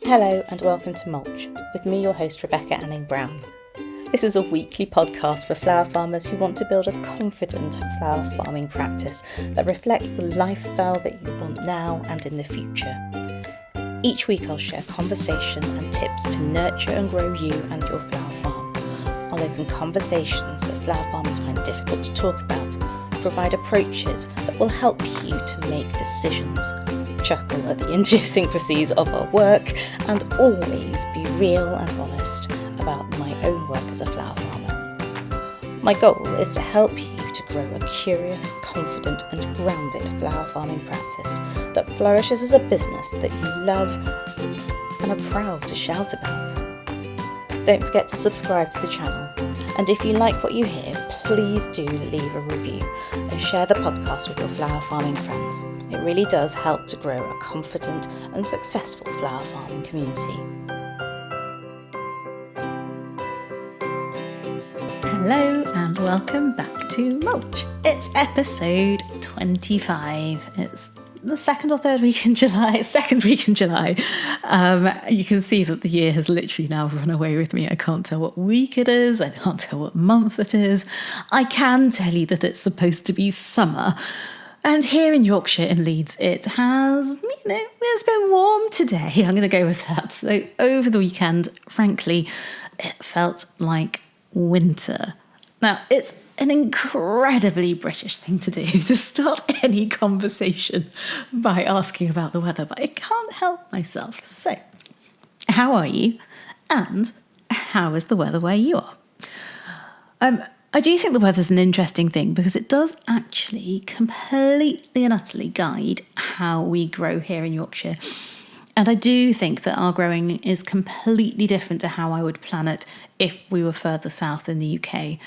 Hello and welcome to Mulch, with me your host Rebecca Anning-Brown. This is a weekly podcast for flower farmers who want to build a confident flower farming practice that reflects the lifestyle that you want now and in the future. Each week I'll share conversation and tips to nurture and grow you and your flower farm. I'll open conversations that flower farmers find difficult to talk about, provide approaches that will help you to make decisions, chuckle at the idiosyncrasies of our work, and always be real and honest about my own work as a flower farmer. My goal is to help you to grow a curious, confident and grounded flower farming practice that flourishes as a business that you love and are proud to shout about. Don't forget to subscribe to the channel, and if you like what you hear, please do leave a review and share the podcast with your flower farming friends. It really does help to grow a confident and successful flower farming community. Hello and welcome back to Mulch. It's episode 25. It's the second week in July. You can see that the year has literally now run away with me. I can't tell what week it is. I can't tell what month it is. I can tell you that it's supposed to be summer. And here in Yorkshire, in Leeds, it has, it's been warm today. I'm going to go with that. So over the weekend, frankly, it felt like winter. Now, it's an incredibly British thing to do, to start any conversation by asking about the weather, but I can't help myself. So, how are you? And how is the weather where you are? I do think the weather's an interesting thing because it does actually completely and utterly guide how we grow here in Yorkshire. And I do think that our growing is completely different to how I would plan it if we were further south in the UK.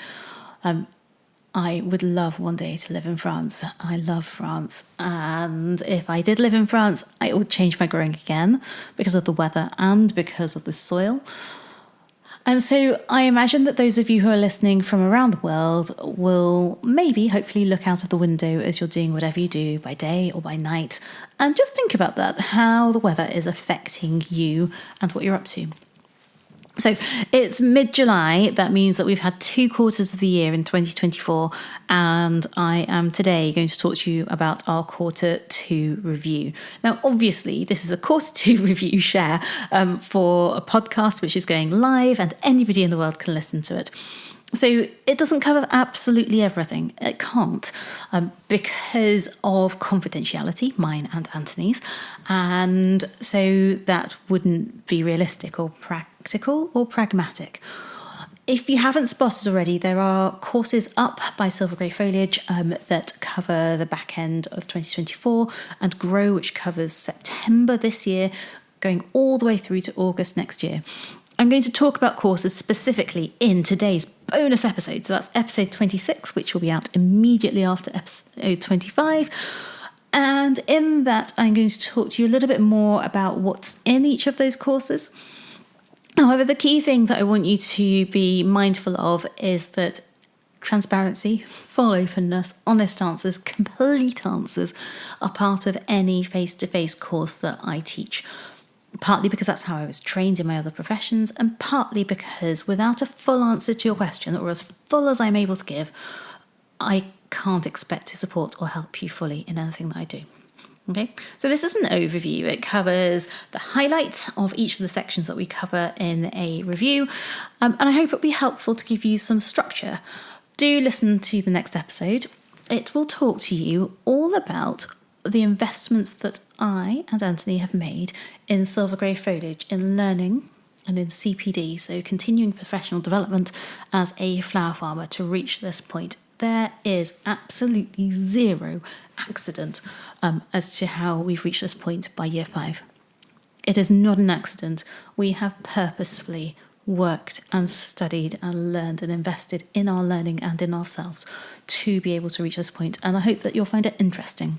I would love one day to live in France. I love France. And if I did live in France, I would change my growing again because of the weather and because of the soil. And so I imagine that those of you who are listening from around the world will maybe, hopefully, look out of the window as you're doing whatever you do by day or by night. And just think about that, how the weather is affecting you and what you're up to. So it's mid-July. That means that we've had 2 quarters of the year in 2024. And I am today going to talk to you about our quarter 2 review. Now, obviously, this is a quarter 2 review share for a podcast which is going live and anybody in the world can listen to it. So it doesn't cover absolutely everything. It can't because of confidentiality, mine and Anthony's. And so that wouldn't be realistic or practical or pragmatic. If you haven't spotted already, there are courses up by Foliage that cover the back end of 2024 and Grow, which covers September this year, going all the way through to August next year. I'm going to talk about courses specifically in today's bonus episode. So that's episode 26, which will be out immediately after episode 25. And in that, I'm going to talk to you a little bit more about what's in each of those courses. However, the key thing that I want you to be mindful of is that transparency, full openness, honest answers, complete answers are part of any face-to-face course that I teach. Partly because that's how I was trained in my other professions, and partly because without a full answer to your question, or as full as I'm able to give, I can't expect to support or help you fully in anything that I do. Okay, so this is an overview. It covers the highlights of each of the sections that we cover in a review, and I hope it'll be helpful to give you some structure. Do listen to the next episode. It will talk to you all about the investments that I and Anthony have made in silver grey foliage, in learning and in CPD, so continuing professional development as a flower farmer to reach this point. There is absolutely zero accident as to how we've reached this point by year 5. It is not an accident. We have purposefully worked and studied and learned and invested in our learning and in ourselves to be able to reach this point, and I hope that you'll find it interesting.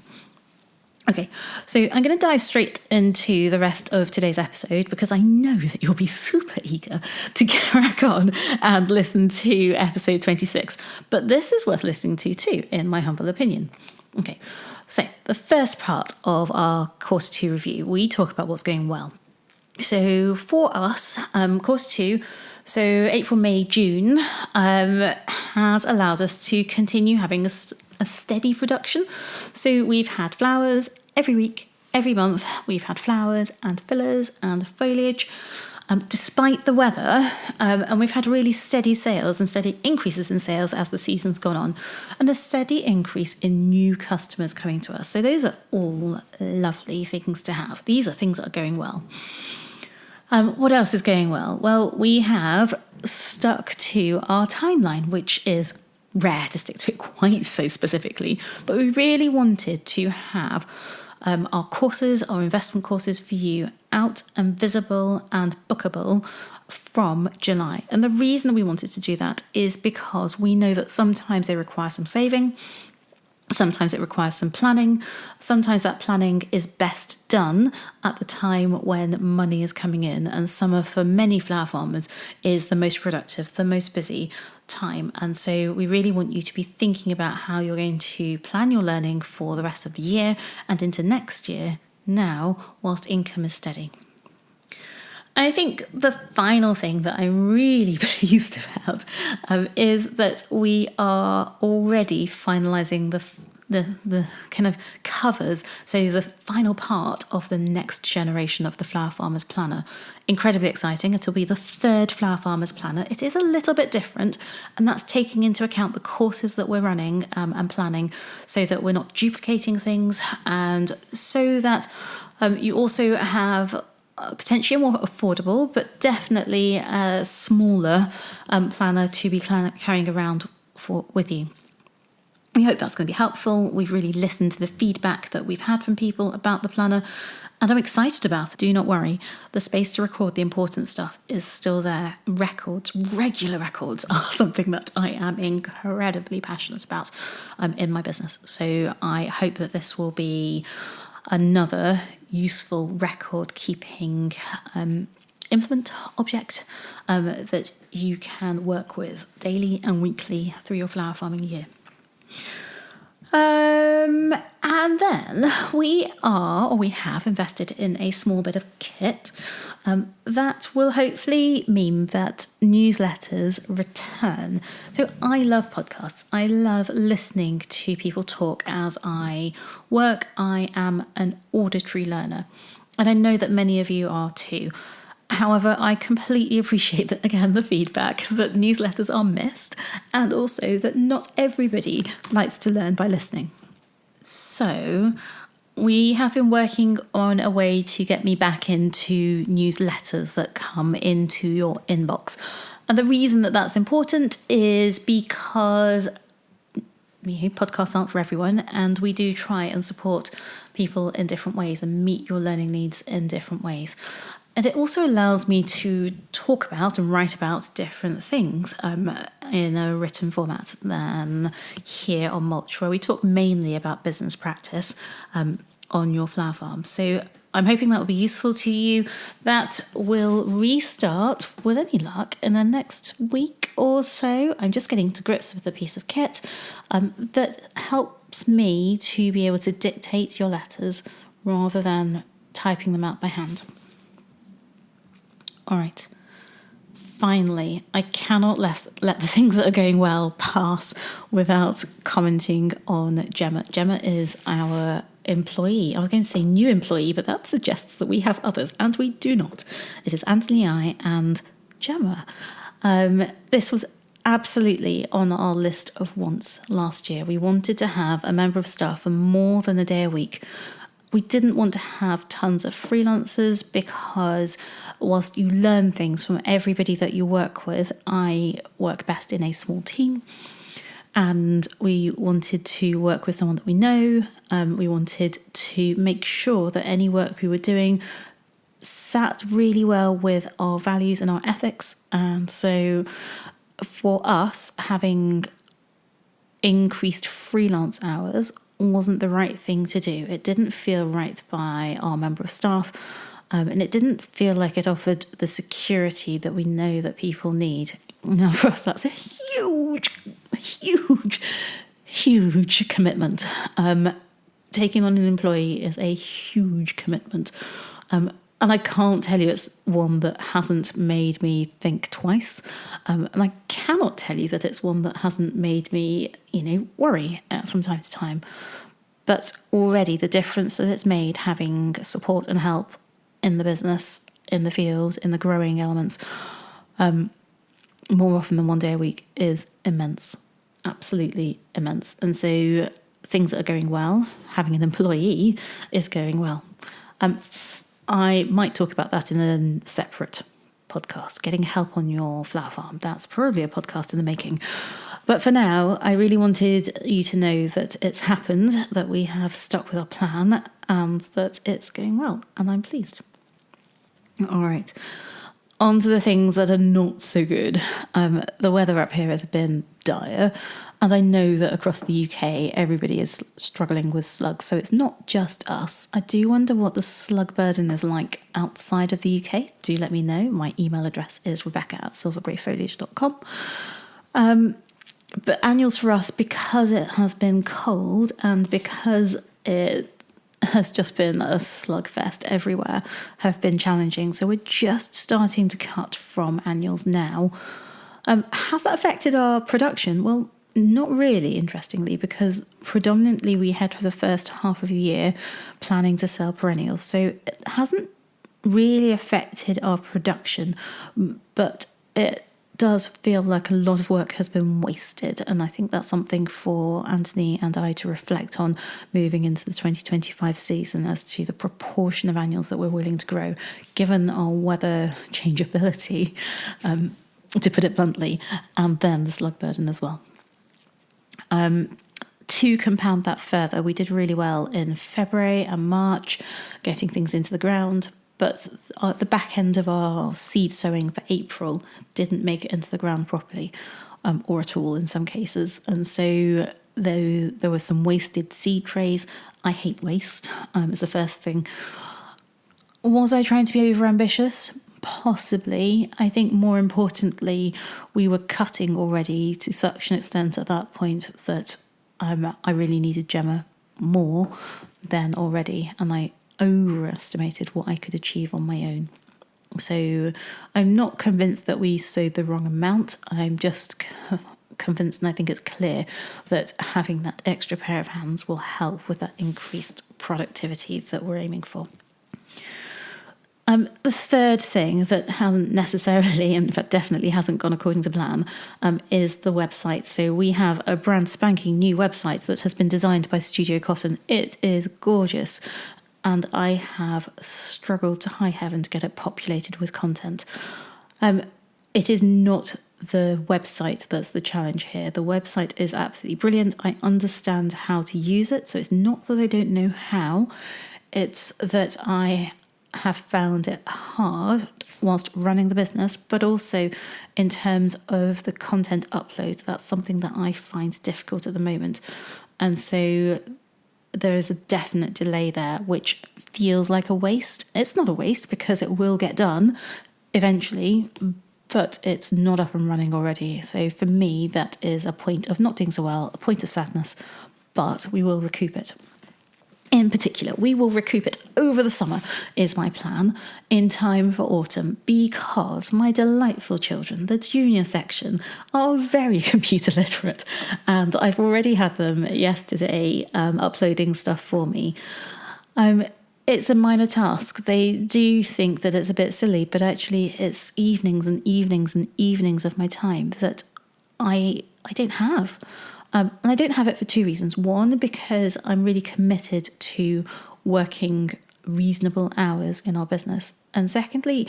Okay, so I'm going to dive straight into the rest of today's episode because I know that you'll be super eager to crack on and listen to episode 26. But this is worth listening to too, in my humble opinion. Okay, so the first part of our quarter 2 review, we talk about what's going well. So for us, course 2, so April, May, June, has allowed us to continue having a steady production. So we've had flowers every week, every month. We've had flowers and fillers and foliage. Despite the weather, and we've had really steady sales and steady increases in sales as the season's gone on, and a steady increase in new customers coming to us. So those are all lovely things to have. These are things that are going well. What else is going well? Well, we have stuck to our timeline, which is rare to stick to it quite so specifically, but we really wanted to have our courses, our investment courses for you out and visible and bookable from July. And the reason we wanted to do that is because we know that sometimes they require some saving. Sometimes it requires some planning. Sometimes that planning is best done at the time when money is coming in. And summer for many flower farmers is the most productive, the most busy time. And so we really want you to be thinking about how you're going to plan your learning for the rest of the year and into next year now, whilst income is steady. I think the final thing that I'm really pleased about is that we are already finalising the kind of covers, so the final part of the next generation of the Flower Farmers Planner. Incredibly exciting. It'll be the 3rd Flower Farmers Planner. It is a little bit different, and that's taking into account the courses that we're running and planning, so that we're not duplicating things, and so that you also have potentially a more affordable, but definitely a smaller planner to be carrying around with you. We hope that's going to be helpful. We've really listened to the feedback that we've had from people about the planner, and I'm excited about it. Do not worry. The space to record the important stuff is still there. Records, regular records, are something that I am incredibly passionate about in my business. So I hope that this will be another useful record keeping implement object that you can work with daily and weekly through your flower farming year. And then we have invested in a small bit of kit that will hopefully mean that newsletters return. So I love podcasts. I love listening to people talk as I work. I am an auditory learner, and I know that many of you are too. However, I completely appreciate that, again, the feedback that newsletters are missed, and also that not everybody likes to learn by listening. So we have been working on a way to get me back into newsletters that come into your inbox. And the reason that that's important is because podcasts aren't for everyone, and we do try and support people in different ways and meet your learning needs in different ways. And it also allows me to talk about and write about different things in a written format than here on Mulch, where we talk mainly about business practice on your flower farm. So I'm hoping that will be useful to you. That will restart, with any luck, in the next week or so. I'm just getting to grips with a piece of kit that helps me to be able to dictate your letters rather than typing them out by hand. All right. Finally, I cannot let the things that are going well pass without commenting on Gemma. Gemma is our employee. I was going to say new employee, but that suggests that we have others, and we do not. It is Anthony, I, and Gemma. This was absolutely on our list of wants last year. We wanted to have a member of staff for more than a day a week. We didn't want to have tons of freelancers because whilst you learn things from everybody that you work with, I work best in a small team. And we wanted to work with someone that we know. We wanted to make sure that any work we were doing sat really well with our values and our ethics. And so for us, having increased freelance hours wasn't the right thing to do. It didn't feel right by our member of staff, and it didn't feel like it offered the security that we know that people need. Now, for us, that's a huge commitment. Taking on an employee is a huge commitment. And I can't tell you it's one that hasn't made me think twice. And I cannot tell you that it's one that hasn't made me, worry from time to time. But already the difference that it's made having support and help in the business, in the field, in the growing elements, more often than one day a week is immense. Absolutely immense. And so things that are going well, having an employee is going well. I might talk about that in a separate podcast, getting help on your flower farm. That's probably a podcast in the making. But for now, I really wanted you to know that it's happened, that we have stuck with our plan, and that it's going well, and I'm pleased. All right. On to the things that are not so good. The weather up here has been dire, and I know that across the UK everybody is struggling with slugs, so it's not just us. I do wonder what the slug burden is like outside of the UK. Do let me know. My email address is rebecca@silvergreyfoliage.com. But annuals for us, because it has been cold and because it has just been a slugfest everywhere, have been challenging. So we're just starting to cut from annuals now. Has that affected our production? Well, not really, interestingly, because predominantly we head for the first half of the year planning to sell perennials. So it hasn't really affected our production, but it does feel like a lot of work has been wasted, and I think that's something for Anthony and I to reflect on moving into the 2025 season as to the proportion of annuals that we're willing to grow, given our weather changeability, to put it bluntly, and then the slug burden as well. To compound that further, we did really well in February and March, getting things into the ground. But the back end of our seed sowing for April didn't make it into the ground properly, or at all in some cases. And so there were some wasted seed trays. I hate waste. It's the first thing. Was I trying to be overambitious? Possibly. I think more importantly, we were cutting already to such an extent at that point that I really needed Gemma more than already. And I overestimated what I could achieve on my own. So I'm not convinced that we sowed the wrong amount. I'm just convinced, and I think it's clear, that having that extra pair of hands will help with that increased productivity that we're aiming for. The third thing that hasn't necessarily, in fact definitely hasn't gone according to plan, is the website. So we have a brand spanking new website that has been designed by Studio Cotton. It is gorgeous, and I have struggled to high heaven to get it populated with content. It is not the website that's the challenge here. The website is absolutely brilliant. I understand how to use it, so it's not that I don't know how. It's that I have found it hard whilst running the business, but also in terms of the content upload. That's something that I find difficult at the moment. And so there is a definite delay there, which feels like a waste. It's not a waste because it will get done eventually, but it's not up and running already. So for me, that is a point of not doing so well, a point of sadness, but we will recoup it. In particular, we will recoup it over the summer, is my plan, in time for autumn, because my delightful children, the junior section, are very computer literate, and I've already had them yesterday uploading stuff for me. It's a minor task. They do think that it's a bit silly, but actually it's evenings and evenings and evenings of my time that I don't have. And I don't have it for two reasons. One, because I'm really committed to working reasonable hours in our business. And secondly,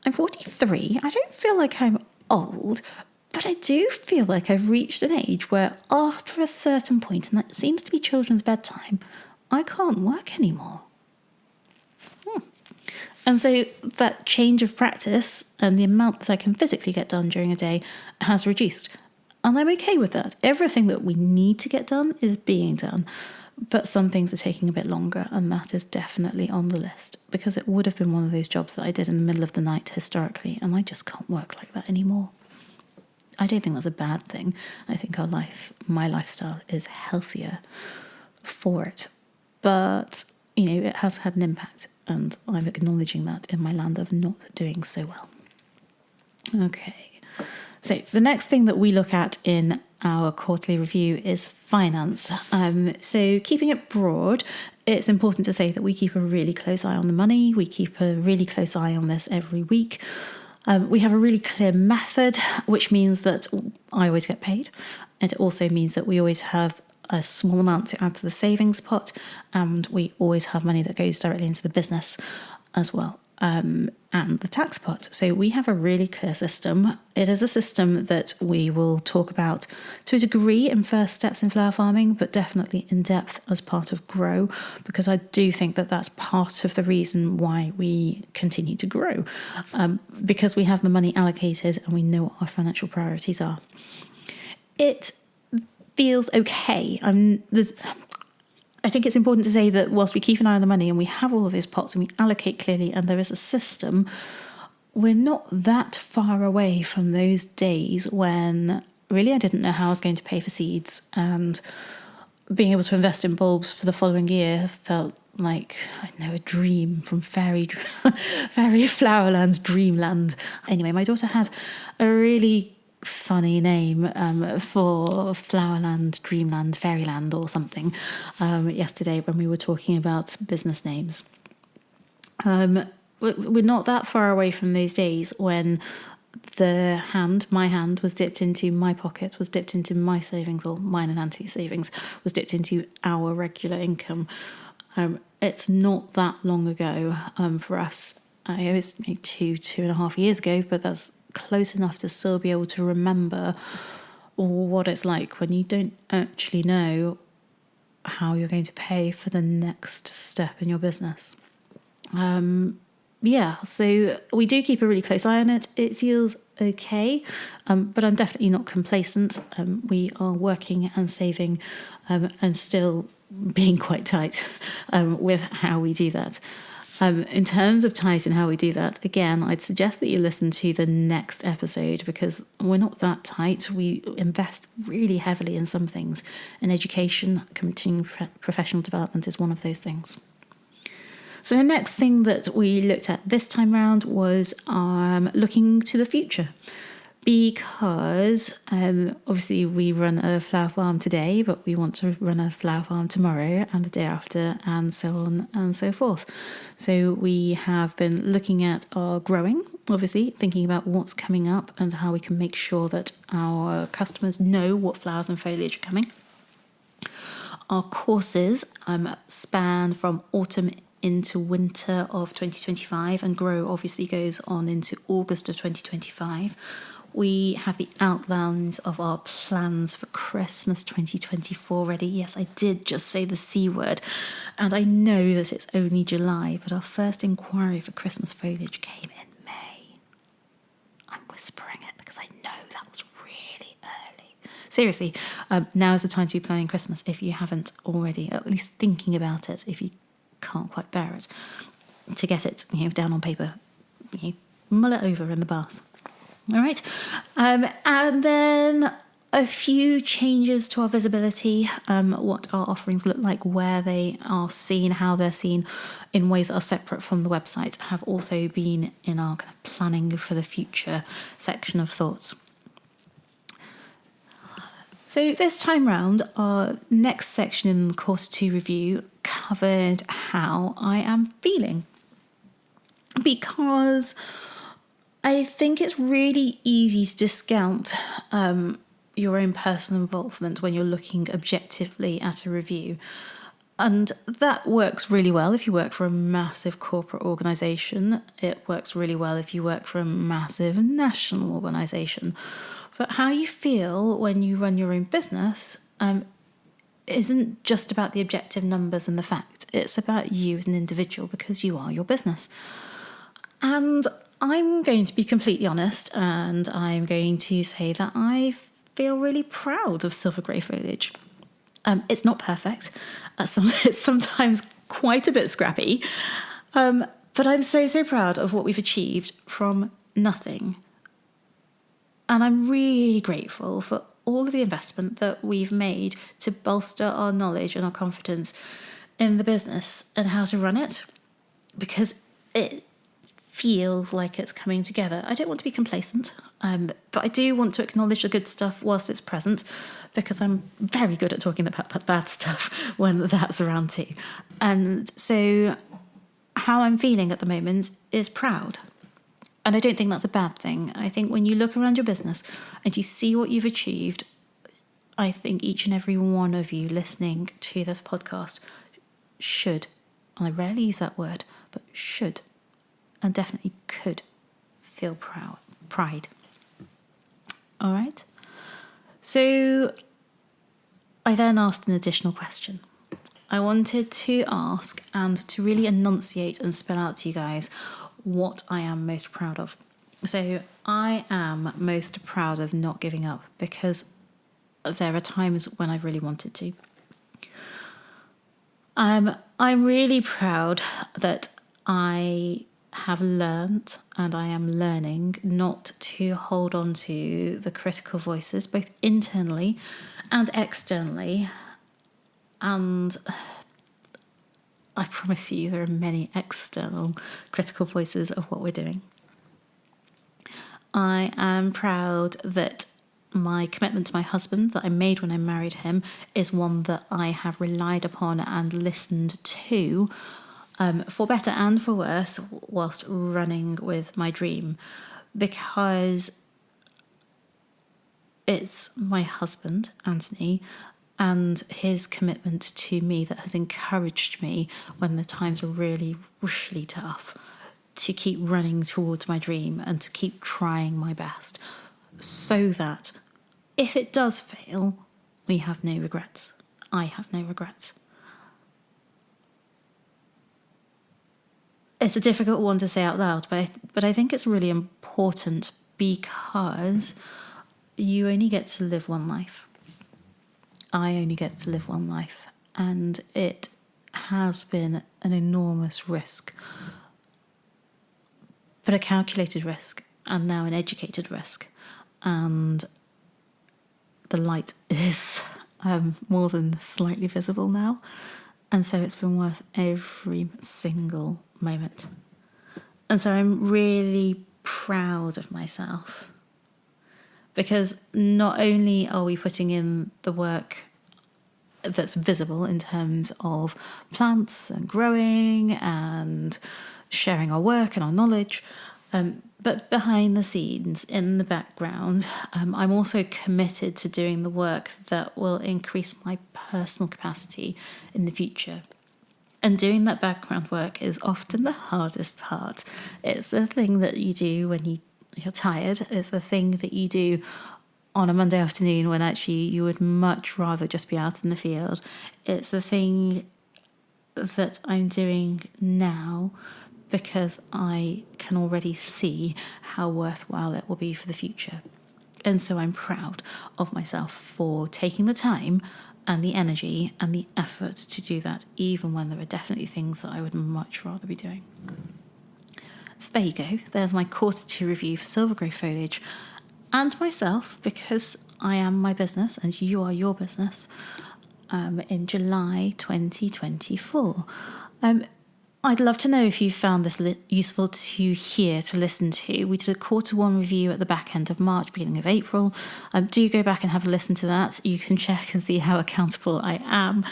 I'm 43. I don't feel like I'm old, but I do feel like I've reached an age where after a certain point, and that seems to be children's bedtime, I can't work anymore. And so that change of practice and the amount that I can physically get done during a day has reduced. And I'm okay with that. Everything that we need to get done is being done. But some things are taking a bit longer, and that is definitely on the list, because it would have been one of those jobs that I did in the middle of the night historically, and I just can't work like that anymore. I don't think that's a bad thing. I think my lifestyle is healthier for it. But, it has had an impact. and I'm acknowledging that in my land of not doing so well. Okay, so the next thing that we look at in our quarterly review is finance. So keeping it broad, it's important to say that we keep a really close eye on the money. We keep a really close eye on this every week. We have a really clear method, which means that I always get paid. It also means that we always have a small amount to add to the savings pot, and we always have money that goes directly into the business as well. And the tax pot. So we have a really clear system. It is a system that we will talk about to a degree in first steps in flower farming, but definitely in depth as part of Grow, because I do think that that's part of the reason why we continue to grow, because we have the money allocated and we know what our financial priorities are. It feels okay. I think it's important to say that whilst we keep an eye on the money and we have all of these pots and we allocate clearly and there is a system, we're not that far away from those days when really I didn't know how I was going to pay for seeds, and being able to invest in bulbs for the following year felt like, I don't know, a dream from fairy Flowerland's dreamland. Anyway, my daughter had a really funny name for Flowerland, Dreamland, Fairyland or something yesterday when we were talking about business names. We're not that far away from those days when my hand was dipped into my pocket, was dipped into my savings, or mine and Auntie's savings was dipped into our regular income. It's not that long ago for us. It was 2.5 years ago, but that's close enough to still be able to remember what it's like when you don't actually know how you're going to pay for the next step in your business. So we do keep a really close eye on it. It feels okay, but I'm definitely not complacent. We are working and saving and still being quite tight with how we do that. In terms of tight and how we do that, again, I'd suggest that you listen to the next episode, because we're not that tight. We invest really heavily in some things, and education, continuing professional development is one of those things. So the next thing that we looked at this time round was looking to the future, because obviously we run a flower farm today, but we want to run a flower farm tomorrow and the day after, and so on and so forth. So we have been looking at our growing, obviously thinking about what's coming up and how we can make sure that our customers know what flowers and foliage are coming. Our courses span from autumn into winter of 2025, and Grow obviously goes on into August of 2025. We have the outlines of our plans for Christmas 2024 ready. Yes, I did just say the C word, and I know that it's only July, but our first inquiry for Christmas foliage came in May. I'm whispering it because I know that was really early. Seriously, now is the time to be planning Christmas if you haven't already, at least thinking about it if you can't quite bear it, to get it down on paper. Mull it over in the bath. All right. And then a few changes to our visibility, what our offerings look like, where they are seen, how they're seen in ways that are separate from the website, have also been in our kind of planning for the future section of thoughts. So this time round, our next section in the Course 2 review covered how I am feeling, because I think it's really easy to discount your own personal involvement when you're looking objectively at a review. And that works really well if you work for a massive corporate organisation. It works really well if you work for a massive national organisation. But how you feel when you run your own business isn't just about the objective numbers and the fact. It's about you as an individual, because you are your business. And I'm going to be completely honest, and I'm going to say that I feel really proud of Silver Grey Foliage. It's not perfect. It's sometimes quite a bit scrappy. But I'm so proud of what we've achieved from nothing. And I'm really grateful for all of the investment that we've made to bolster our knowledge and our confidence in the business and how to run it. because it feels like it's coming together. I don't want to be complacent, but I do want to acknowledge the good stuff whilst it's present, because I'm very good at talking about bad stuff when that's around too. And so how I'm feeling at the moment is proud. And I don't think that's a bad thing. I think when you look around your business and you see what you've achieved, I think each and every one of you listening to this podcast should, and I rarely use that word, but should, and definitely could, feel pride. All right? So I then asked an additional question. I wanted to ask and to really enunciate and spell out to you guys what I am most proud of. So I am most proud of not giving up, because there are times when I've really wanted to. I'm really proud that I have learnt, and I am learning, not to hold on to the critical voices, both internally and externally. And I promise you there are many external critical voices of what we're doing. I am proud that my commitment to my husband that I made when I married him is one that I have relied upon and listened to, for better and for worse, whilst running with my dream, because it's my husband, Anthony, and his commitment to me that has encouraged me when the times are really, really tough, to keep running towards my dream and to keep trying my best, so that if it does fail, we have no regrets. I have no regrets. It's a difficult one to say out loud, but I think it's really important, because you only get to live one life. I only get to live one life, and it has been an enormous risk, but a calculated risk, and now an educated risk, and the light is more than slightly visible now, and so it's been worth every single moment. And so I'm really proud of myself, because not only are we putting in the work that's visible in terms of plants and growing and sharing our work and our knowledge, but behind the scenes, in the background, I'm also committed to doing the work that will increase my personal capacity in the future. And doing that background work is often the hardest part. It's the thing that you do when you're tired. It's the thing that you do on a Monday afternoon when actually you would much rather just be out in the field. It's the thing that I'm doing now because I can already see how worthwhile it will be for the future. And so I'm proud of myself for taking the time and the energy and the effort to do that, even when there are definitely things that I would much rather be doing. So there you go. There's my quarter 2 review for Silver Grey Foliage, and myself, because I am my business and you are your business, in July 2024. I'd love to know if you found this useful to hear, to listen to. We did a quarter 1 review at the back end of March, beginning of April. Do go back and have a listen to that. You can check and see how accountable I am,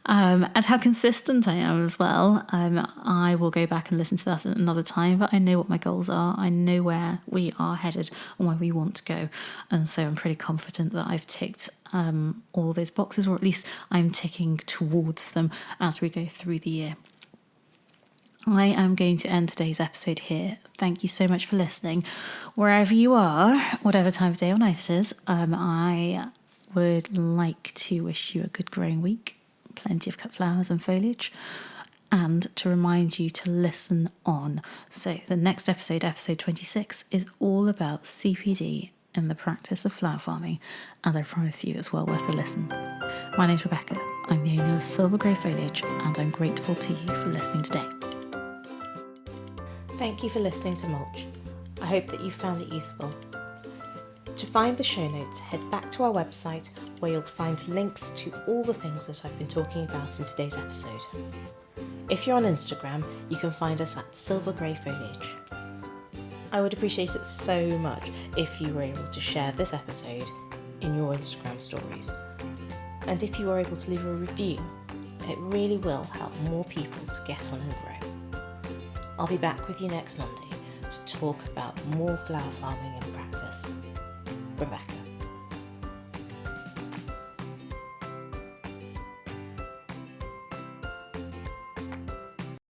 and how consistent I am as well. I will go back and listen to that at another time, but I know what my goals are. I know where we are headed and where we want to go. And so I'm pretty confident that I've ticked all those boxes, or at least I'm ticking towards them as we go through the year. I am going to end today's episode here. Thank you so much for listening. Wherever you are, whatever time of day or night it is, I would like to wish you a good growing week, plenty of cut flowers and foliage, and to remind you to listen on. So the next episode, episode 26, is all about CPD and the practice of flower farming, and I promise you it's well worth a listen. My name's Rebecca. I'm the owner of Silver Grey Foliage, and I'm grateful to you for listening today. Thank you for listening to Mulch. I hope that you found it useful. To find the show notes, head back to our website where you'll find links to all the things that I've been talking about in today's episode. If you're on Instagram, you can find us at Silver Grey Foliage. I would appreciate it so much if you were able to share this episode in your Instagram stories. And if you were able to leave a review, it really will help more people to get on and grow. I'll be back with you next Monday to talk about more flower farming in practice. Rebecca.